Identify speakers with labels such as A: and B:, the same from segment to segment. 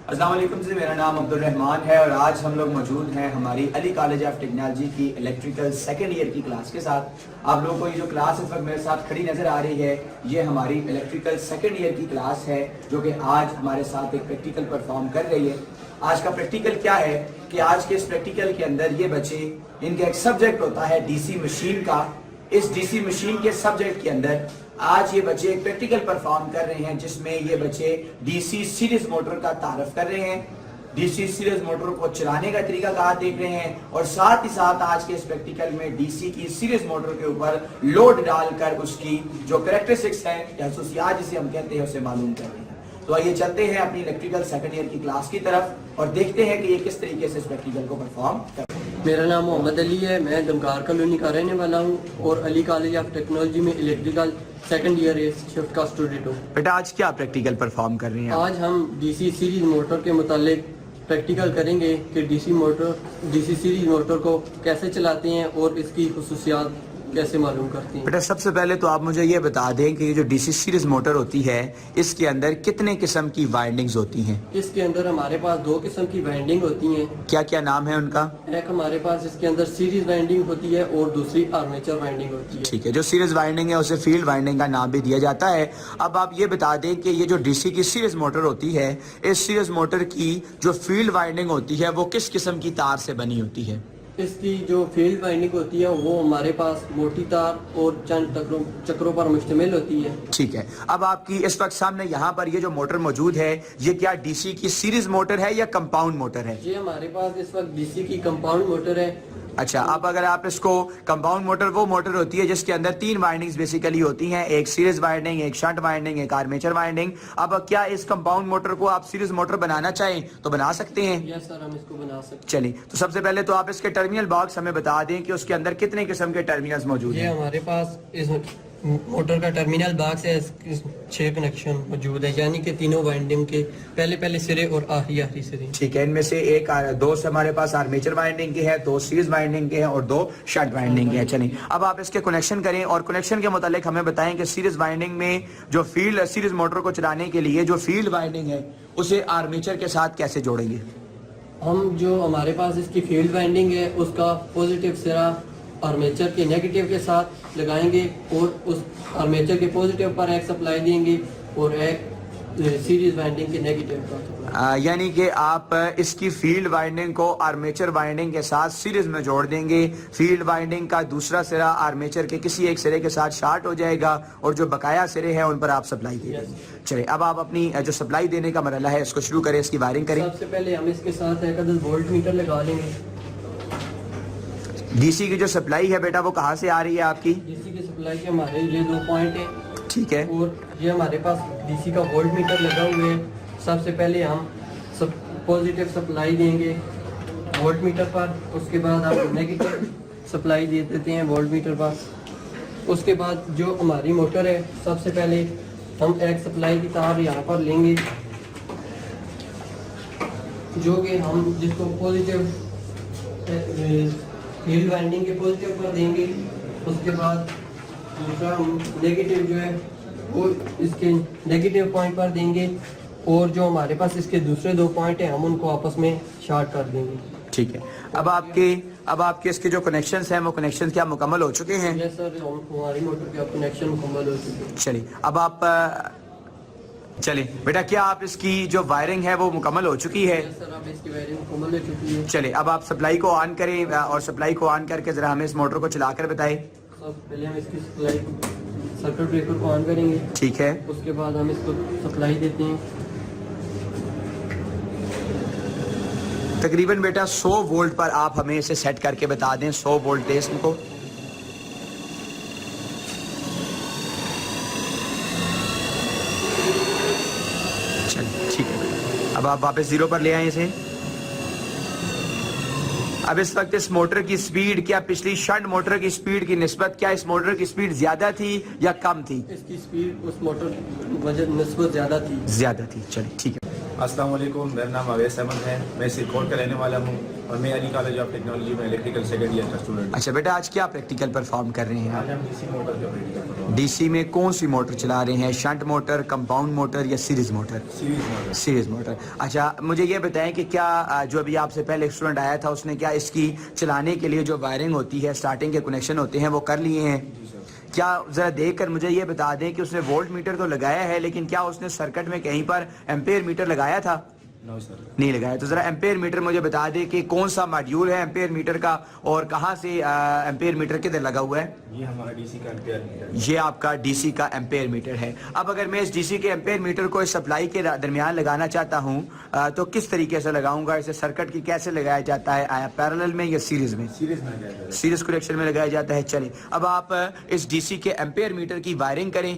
A: अस्सलाम वालेकुम जी, मेरा नाम अब्दुल रहमान है और आज हम लोग मौजूद हैं हमारी अली कॉलेज ऑफ टेक्नोलॉजी की इलेक्ट्रिकल सेकेंड ईयर की क्लास के साथ। आप लोगों को ये जो क्लास इस वक्त मेरे साथ खड़ी नजर आ रही है, ये हमारी इलेक्ट्रिकल सेकेंड ईयर की क्लास है जो कि आज हमारे साथ एक प्रैक्टिकल परफॉर्म कर रही है। आज का प्रैक्टिकल क्या है कि आज के इस प्रैक्टिकल के अंदर ये बच्चे, इनका एक सब्जेक्ट होता है डीसी मशीन का। इस डीसी मशीन के सब्जेक्ट के अंदर आज ये बच्चे एक प्रैक्टिकल परफॉर्म कर रहे हैं जिसमें ये बच्चे डीसी सीरीज मोटर का तारफ कर रहे हैं, डीसी सीरीज मोटर को चलाने का तरीका कार देख रहे हैं और साथ ही साथ आज के इस प्रैक्टिकल में डीसी की सीरीज मोटर के ऊपर लोड डालकर उसकी जो कैरेक्टरिस्टिक्स है या खसूसियात जिसे हम कहते हैं उसे मालूम कर रहे हैं। तो आइए चलते हैं अपनी इलेक्ट्रिकल सेकंड ईयर की क्लास की तरफ और देखते हैं कि ये किस तरीके से इस प्रैक्टिकल को परफॉर्म कर रहे हैं।
B: मेरा नाम मोहम्मद अली है, मैं दमकार कॉलोनी का रहने वाला हूँ और अली कॉलेज ऑफ टेक्नोलॉजी में इलेक्ट्रिकल सेकंड ईयर शिफ्ट का स्टूडेंट हूँ।
A: बेटा आज क्या प्रैक्टिकल परफॉर्म कर रही हैं?
B: आज हम डीसी सीरीज मोटर के मुतालिक प्रैक्टिकल करेंगे कि डीसी सीरीज मोटर को कैसे चलाते हैं और इसकी खुसूसियात कैसे मालूम करती हैं।
A: बेटा सबसे पहले तो आप मुझे ये बता दें कि ये जो डीसी सीरीज मोटर होती है इसके अंदर कितने किस्म की वाइंडिंग्स होती हैं?
B: इसके अंदर हमारे पास दो किस्म की वाइंडिंग होती हैं।
A: क्या क्या नाम है उनका?
B: एक हमारे पास इसके अंदर सीरीज वाइंडिंग होती है और दूसरी आर्मेचर वाइंडिंग होती है।
A: ठीक है, जो सीरीज वाइंडिंग है उसे फील्ड वाइंडिंग का नाम भी दिया जाता है। अब आप ये बता दें कि ये जो डीसी की सीरीज मोटर होती है, इस सीरीज मोटर की जो फील्ड वाइंडिंग होती है वो किस किस्म की तार से बनी होती है?
B: इसकी जो फील्ड वाइंडिंग होती है वो हमारे पास मोटी तार और चंद चक्रों पर मुश्तमिल होती है।
A: ठीक है, अब आपकी इस वक्त सामने यहाँ पर ये जो मोटर मौजूद है ये क्या डीसी की सीरीज मोटर है या कंपाउंड मोटर है?
B: ये हमारे पास इस वक्त डीसी की कंपाउंड मोटर है।
A: अच्छा, अब अगर आप इसको कंपाउंड मोटर, वो मोटर होती है जिसके अंदर तीन वाइंडिंग्स बेसिकली होती हैं, एक सीरीज वाइंडिंग, एक शंट वाइंडिंग, एक आर्मेचर वाइंडिंग। अब क्या इस कंपाउंड मोटर को आप सीरीज मोटर बनाना चाहें तो बना सकते हैं?
B: यस सर, हम इसको बना सकते हैं।
A: चलिए, तो सबसे पहले तो आप इसके टर्मिनल बॉक्स हमें बता दें कि उसके अंदर कितने किस्म के टर्मिनल्स मौजूद
B: ये
A: हैं।
B: हमारे पास इस मोटर का टर्मिनल बॉक्स है, 6 कनेक्शन मौजूद है, यानी कि तीनों वाइंडिंग के पहले सिरे और आखिरी सिरे।
A: ठीक है, इनमें से दो हमारे पास आर्मेचर वाइंडिंग के हैं, 2 सीरीज वाइंडिंग के हैं और 2 शंट वाइंडिंग के हैं। चलिए, अब आप इसके कनेक्शन करें और कनेक्शन के मुतालिक हमें बताएं कि सीरीज वाइंडिंग में जो फील्ड सीरीज मोटर को चलाने के लिए जो फील्ड वाइंडिंग है उसे आर्मेचर के साथ कैसे जोड़ेंगे?
B: हम जो हमारे पास इसकी फील्ड वाइंडिंग है उसका पॉजिटिव सिरा आर्मेचर के नेगेटिव के साथ लगाएंगे और उस आर्मेचर के पॉजिटिव पर एक सप्लाई देंगे और एक सीरीज वाइंडिंग के नेगेटिव पर।
A: यानी कि आप इसकी फील्ड वाइंडिंग को आर्मेचर वाइंडिंग के साथ सीरीज में जोड़ देंगे। फील्ड वाइंडिंग का दूसरा सिरा आर्मेचर के किसी एक सिरे के साथ शार्ट हो जाएगा और जो बकाया सिरे हैं उन पर आप सप्लाई दे देंगे। चलिए, अब आप अपनी जो सप्लाई देने का मरहला है इसको शुरू करें, इसकी वायरिंग करें।
B: सबसे पहले हम इसके साथ एक वोल्ट मीटर लगा लेंगे।
A: डीसी की जो सप्लाई है बेटा वो कहाँ से आ रही है आपकी?
B: डीसी की सप्लाई के हमारे ये 2 पॉइंट है।
A: ठीक है,
B: और ये हमारे पास डीसी का वोल्ट मीटर लगा हुआ है। सबसे पहले हम पॉजिटिव सप्लाई देंगे वोल्ट मीटर पर, उसके बाद हम नेगेटिव सप्लाई दे देते हैं वोल्ट मीटर पर। उसके बाद जो हमारी मोटर है, सबसे पहले हम एक सप्लाई की तार यहाँ पर लेंगे जो कि हम जिसको पॉजिटिव फील्ड वाइंडिंग के पॉजिटिव पर देंगे। उसके बाद दूसरा हम नेगेटिव जो है वो इसके नेगेटिव पॉइंट पर देंगे और जो हमारे पास इसके दूसरे 2 पॉइंट हैं हम उनको आपस में शॉर्ट कर देंगे।
A: ठीक है, अब आपके इसके जो कनेक्शंस हैं वो कनेक्शंस क्या मुकम्मल हो चुके हैं?
B: यस सर, हमारी मोटर के कनेक्शन मुकम्मल हो चुके हैं।
A: चलिए, अब आप चलिए बेटा, क्या आप इसकी जो वायरिंग है वो मुकम्मल हो चुकी है?
B: यस सर, अब इसकी वायरिंग मुकम्मल हो चुकी है।
A: चलिए, अब आप सप्लाई को ऑन करें और सप्लाई को ऑन करके जरा हमें इस मोटर को चलाकर बताएं।
B: पहले हम इसकी सप्लाई सर्किट ब्रेकर को ऑन करेंगे।
A: ठीक है,
B: उसके बाद हम इसको सप्लाई देते हैं।
A: तकरीबन बेटा 100 वोल्ट पर आप हमें इसे सेट करके बता दें। 100 वोल्ट दे इसको। चलिए, ठीक है, अब आप वापस 0 पर ले आए इसे। अब इस वक्त इस मोटर की स्पीड क्या पिछली शंट मोटर की स्पीड की निस्बत क्या इस मोटर की स्पीड ज्यादा थी या कम थी?
B: इसकी स्पीड उस मोटर की वजह निस्बत ज्यादा थी।
A: ज्यादा थी। चलिए, ठीक है।
C: अस्सलाम वालेकुम, मेरा नाम अवैस अहमद है, मैं सिरकोट का रहने वाला हूँ। और मैं अली कॉलेज ऑफ टेक्नोलॉजी में इलेक्ट्रिकल सेकंड ईयर का स्टूडेंट।
A: अच्छा बेटा, आज क्या प्रैक्टिकल परफॉर्म कर रहे हैं
C: आज हम डीसी मोटर का प्रैक्टिकल कर रहे हैं।
A: डीसी में कौन सी मोटर चला रहे हैं? शंट मोटर, कंपाउंड मोटर या series motor?
C: Series motor.
A: Series motor. अच्छा, मुझे ये बताएं कि क्या जो अभी आपसे पहले स्टूडेंट आया था उसने क्या इसकी चलाने के लिए जो वायरिंग होती है, स्टार्टिंग के कनेक्शन होते हैं, वो कर लिए हैं?
C: जी सर।
A: क्या जरा देखकर मुझे ये बता दें कि उसने वोल्ट मीटर तो लगाया है, लेकिन क्या उसने सर्किट में कहीं पर एम्पेयर मीटर लगाया था?
C: No sir.
A: नहीं लगाया। तो जरा एम्पेयर मीटर मुझे बता दें कि कौन सा मॉड्यूल है एम्पेयर मीटर का और कहाँ से एम्पेयर मीटर किधर लगा हुआ है?
C: ये हमारा डीसी का एम्पेयर मीटर है।
A: ये आपका डीसी का एम्पेयर मीटर है। अब अगर मैं इस डीसी के एम्पेयर मीटर को इस सप्लाई के दरमियान लगाना चाहता हूँ तो किस तरीके से लगाऊंगा? इसे सर्किट की कैसे लगाया जाता है? आया पैरेलल में या सीरीज में?
C: सीरीज में लगाया जाता है।
A: सीरीज कनेक्शन में लगाया जाता है। चलिए, अब आप इस डीसी के एम्पेयर मीटर की वायरिंग करें।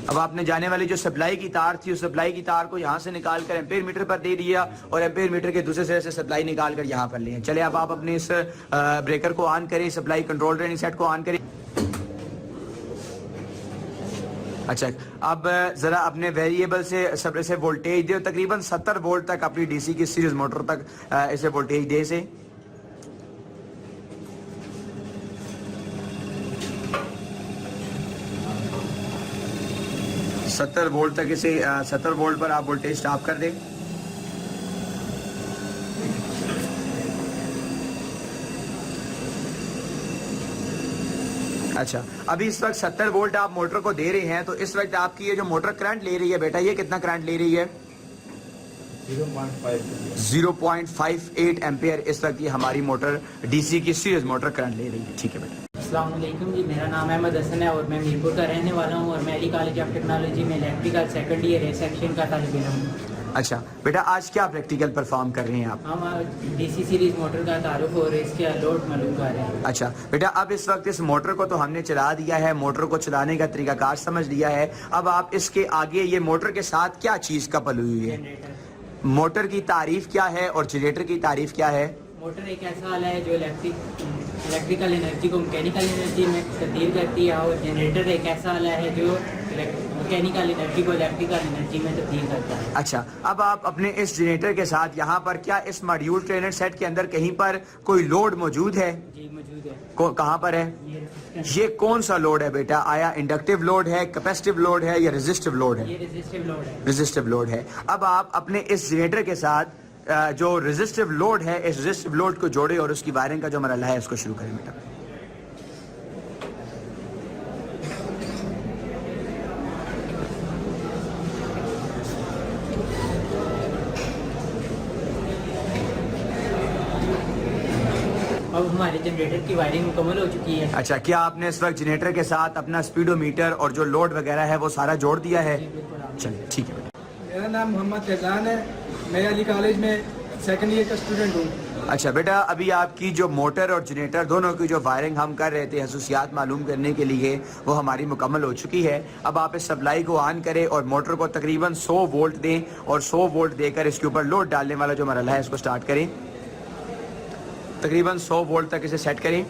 A: अब आपने जाने वाली जो सप्लाई की तार थी, उस सप्लाई की तार को यहाँ से निकाल कर एम्पेयर मीटर पर दे दिया और एम्पेयर मीटर के दूसरे सिरे से सप्लाई निकाल कर यहाँ पर लिए। चले, अब आप अपने इस ब्रेकर को ऑन करें, सप्लाई कंट्रोल ट्रेनिंग सेट को ऑन करें। अच्छा, अब जरा अपने वेरिएबल से सब से वोल्टेज दे, तकरीबन 70 वोल्ट तक अपनी डीसी की सीरीज मोटर तक इसे वोल्टेज दे से। सत्तर वोल्ट तक इसे 70 वोल्ट पर आप वोल्टेज स्टॉप कर दें। अच्छा, अभी इस वक्त 70 वोल्ट आप मोटर को दे रहे हैं, तो इस वक्त आपकी ये जो मोटर करंट ले रही है बेटा, ये कितना करंट ले रही है? 0.58 एम्पेयर इस वक्त ये हमारी मोटर डीसी की सीरीज मोटर करंट ले रही है। ठीक है बेटा।
D: अस्सलाम वालेकुम जी, मेरा नाम अहमद हसन है और मैं मीरपुर का रहने वाला हूँ और मैं अली कॉलेज ऑफ टेक्नोलॉजी में electrical second year A section का तालिब इल्म हूँ।
A: अच्छा बेटा, आज क्या प्रैक्टिकल परफॉर्म कर रहे हैं आप?
D: हम डीसी सीरीज मोटर का तारुफ और इसके लोड मालूम कर रहे हैं।
A: अच्छा बेटा, अब इस वक्त इस मोटर को तो हमने चला दिया है, मोटर को चलाने का तरीकाकार समझ लिया है। अब आप इसके आगे ये मोटर के साथ क्या चीज़ का पली हुई है?
D: जनरेटर।
A: मोटर की तारीफ क्या है और जनरेटर की तारीफ क्या है?
D: मोटर एक ऐसा आला है जो इलेक्ट्रिकल एनर्जी को मैकेनिकल एनर्जी में तब्दील करती है और जनरेटर एक ऐसा आला है जो मैकेनिकल एनर्जी को इलेक्ट्रिकल एनर्जी में तब्दील करता है।
A: अच्छा, अब आप अपने इस जनरेटर के साथ यहाँ पर क्या इस मॉड्यूल ट्रेनर सेट के अंदर कहीं पर कोई लोड मौजूद है?
D: जी मौजूद है।
A: कहाँ पर है? ये कौन सा लोड है बेटा? आया इंडक्टिव लोड है, कैपेसिटिव लोड है या रेजिस्टिव लोड है?
D: ये रेजिस्टिव लोड है।
A: रेजिस्टिव लोड है। अब आप अपने इस जनरेटर के साथ जो रेजिस्टिव लोड है, इस रेजिस्टिव लोड को जोड़े और उसकी वायरिंग का जो मरहला है उसको शुरू करें बेटा।
D: अब हमारे जनरेटर की वायरिंग मुकम्मल हो चुकी है।
A: अच्छा, क्या आपने इस वक्त जनरेटर के साथ अपना स्पीडोमीटर और जो लोड वगैरह है वो सारा जोड़ दिया है? चलिए ठीक है बेटा।
E: मेरा नाम मोहम्मद फैजान है, मैं अली कॉलेज में सेकंड ईयर का स्टूडेंट हूँ।
A: अच्छा बेटा, अभी आपकी जो मोटर और जनरेटर दोनों की जो वायरिंग हम कर रहे थे खसूसियात मालूम करने के लिए, वो हमारी मुकम्मल हो चुकी है। अब आप इस सप्लाई को ऑन करें और मोटर को तकरीबन 100 वोल्ट दें और 100 वोल्ट देकर इसके ऊपर लोड डालने वाला जो मरहला है इसको स्टार्ट करें। तकरीबन 100 वोल्ट तक इसे सेट करें।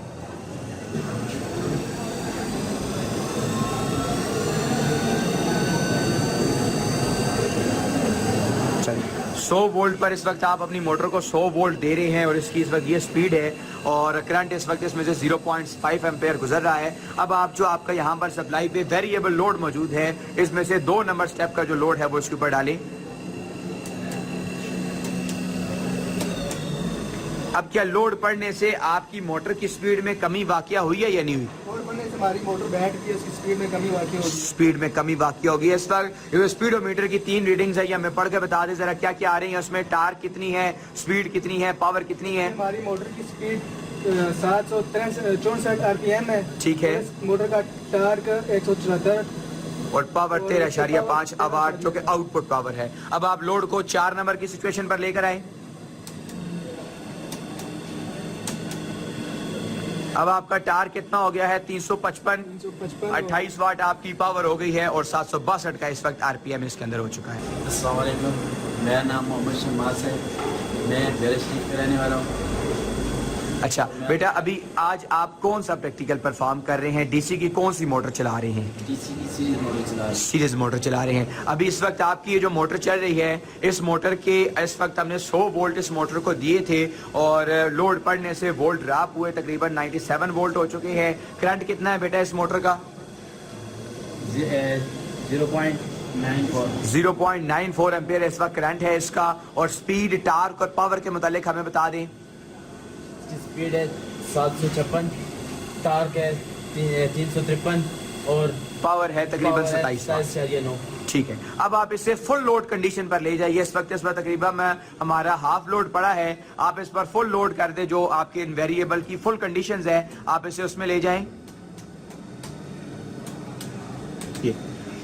A: चलिए, 100 वोल्ट पर इस वक्त आप अपनी मोटर को 100 वोल्ट दे रहे हैं और इसकी इस वक्त ये स्पीड है और करंट इस वक्त इसमें से 0.5 एम्पेयर गुजर रहा है। अब आप जो आपका यहाँ पर सप्लाई पे वेरिएबल लोड मौजूद है, इसमें से 2 नंबर स्टेप का जो लोड है वो इसके ऊपर डालें। अब क्या लोड पड़ने से आपकी मोटर की स्पीड में कमी वाकया हुई है या नहीं हुई?
E: लोड पड़ने से हमारी मोटर बैठ गई, उसकी स्पीड में कमी वाकई होगी।
A: स्पीड में कमी वाकया होगी। इस वक्त ये स्पीडोमीटर की 3 रीडिंग्स है, या मैं पढ़ के बता दें जरा क्या क्या आ रही है उसमें? टार्क कितनी है, स्पीड कितनी है, पावर कितनी है?
E: हमारी मोटर की स्पीड 764 RPM है।
A: ठीक है।
E: मोटर का टार्क 174
A: और पावर 13.5 आवाट जो कि आउटपुट पावर है। अब आप लोड को 4 नंबर की सिचुएशन पर लेकर आए। अब आपका टार्क कितना हो गया है? 355। 28 वाट आपकी पावर हो गई है और 762 का इस वक्त आरपीएम इसके अंदर हो चुका है।
F: अस्सलाम वालेकुम, मेरा नाम मोहम्मद शमास है, मैं बेर स्ट्रीट का रहने वाला हूँ।
A: अच्छा बेटा, अभी आज आप कौन सा प्रैक्टिकल परफॉर्म कर रहे हैं? डीसी की कौन सी मोटर चला रहे हैं?
C: डीसी की सीरीज मॉडल चला रहे हैं।
A: सीरीज मोटर चला रहे हैं। अभी इस वक्त आपकी ये जो मोटर चल रही है, इस मोटर के इस वक्त हमने 100 वोल्ट इस मोटर को दिए थे और लोड पड़ने से वोल्ट ड्रॉप हुए, तकरीबन 97 वोल्ट हो चुके हैं। करंट कितना है बेटा इस मोटर का? 0.94 एम्पियर इस वक्त करंट है इसका। और स्पीड, टार्क और पावर के मुतालिक हमें बता दें।
F: स्पीड है 756, टार्क है 353 और
A: पावर है तकरीबन 27। ठीक है, अब आप इसे फुल लोड कंडीशन पर ले जाइए। इस वक्त तकरीबन हमारा हाफ लोड पड़ा है, आप इस पर फुल लोड कर दे। जो आपके वेरिएबल की फुल कंडीशंस है आप इसे उसमें ले जाएं। ये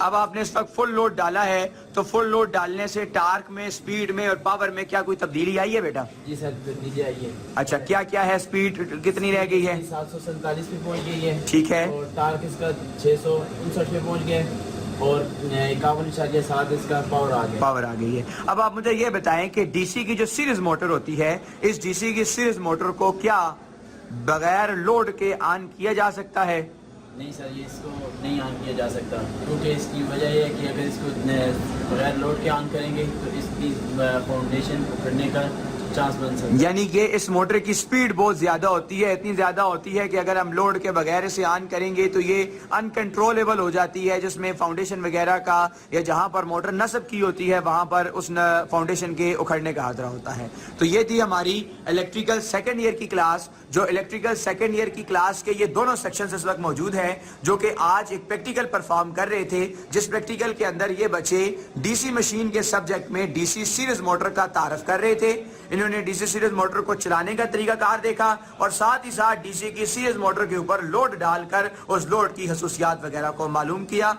A: अब आपने इस वक्त फुल लोड डाला है, तो फुल लोड डालने से टार्क में, स्पीड में और पावर में क्या कोई तब्दीली आई है बेटा?
F: जी सर, दीजिए आइए।
A: अच्छा, क्या क्या है? स्पीड कितनी रह गई है?
F: 747 पे पहुंच गई है।
A: ठीक है।
F: और टार्क इसका 659 पे पहुंच गया और 51.7 इसका पावर आ गया।
A: पावर आ गई है। अब आप मुझे ये बताएं कि डीसी की जो सीरीज मोटर होती है, इस डीसी की सीरीज मोटर को क्या बगैर लोड के ऑन किया जा सकता है?
F: नहीं सर, ये इसको नहीं ऑन किया जा सकता, क्योंकि इसकी वजह यह है कि अगर इसको बगैर लोड के ऑन करेंगे तो इसकी फाउंडेशन उखड़ने का चांस बन सकता है।
A: यानी कि इस मोटर की स्पीड बहुत ज्यादा होती है, इतनी ज्यादा होती है कि अगर हम लोड के बगैर इसे ऑन करेंगे तो ये अनकंट्रोलेबल हो जाती है, जिसमें फाउंडेशन वगैरह का या जहां पर मोटर नस्ब की होती है वहां पर उस फाउंडेशन के उखड़ने का खतरा होता है। तो ये थी हमारी इलेक्ट्रिकल सेकेंड ईयर की क्लास। जो इलेक्ट्रिकल सेकेंड ईयर की क्लास के ये दोनों सेक्शंस इस वक्त मौजूद हैं, जो कि आज एक प्रैक्टिकल परफॉर्म कर रहे थे, जिस प्रैक्टिकल के अंदर ये बच्चे डीसी मशीन के सब्जेक्ट में डीसी सीरीज मोटर का तारफ कर रहे थे। इन्होंने डीसी सीरीज मोटर को चलाने का तरीकाकार देखा और साथ ही साथ डीसी की सीरीज मोटर के ऊपर लोड डालकर उस लोड की खसूसियात वगैरह को मालूम किया।